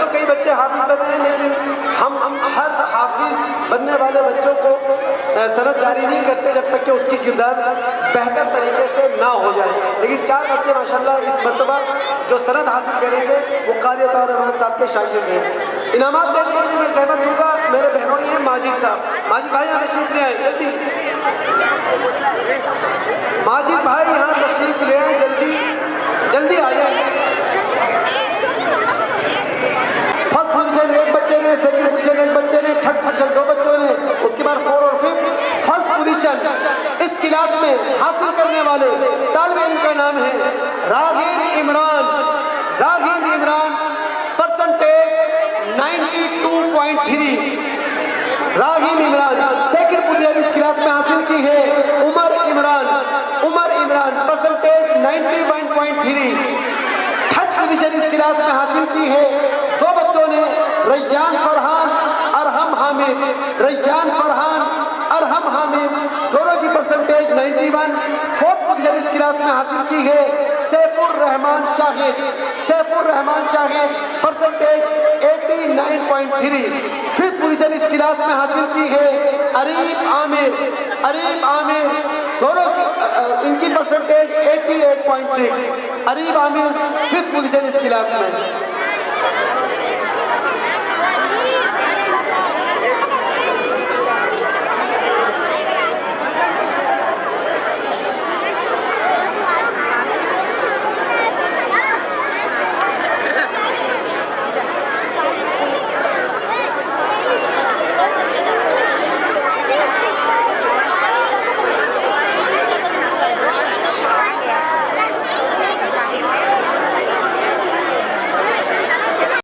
तो कई बच्चे हाफिज बने हैं, लेकिन हम हर हाफिज बनने वाले बच्चों को सनद जारी नहीं करते जब तक कि उसकी किरदार बेहतर तरीके से ना हो जाए। लेकिन 4 बच्चे माशाल्लाह इस मरतबा जो सनद हासिल करेंगे वो कारी अता रहमान साहब के शागिर्द हैं। इनामात देने के लिए मैं सहमत दूंगा मेरे बहनों ही हैं माजिद साहब। माजिद भाई यहाँ तशरीफ ले आए जल्दी, माजिद भाई यहाँ तशरीफ ले आए जल्दी जल्दी आइए। फर्स्ट पोजीशन एक बच्चे ने, सेकंड पोजीशन एक बच्चे ने, थर्ड पोजीशन 2 बच्चों ने, उसके बाद 4 और 5 फर्स्ट पोजीशन इस क्लास में हासिल करने वाले तालिब इल्म का नाम है Ragib Imran. Ragib Imran percentage 92.3। Ragib Imran second position इस क्लास में हासिल की है Umar Imran. Umar Imran percentage 91.3। Third position इस क्लास में हासिल की है 2 बच्चों ने, रैयान फरहान अरहम हामिद। रैयान फरहान अरहम हामिद दोनों की परसेंटेज 91। फोर्थ पोजीशन इस क्लास में हासिल की है Saifur Rahman Shahid. Saifur Rahman Shahid percentage 89.3। Fifth position इस क्लास में हासिल की है अरीब आमिर। अरीब आमिर दोनों की इनकी percentage 88.6। Areeb Aamir fifth position इस क्लास में।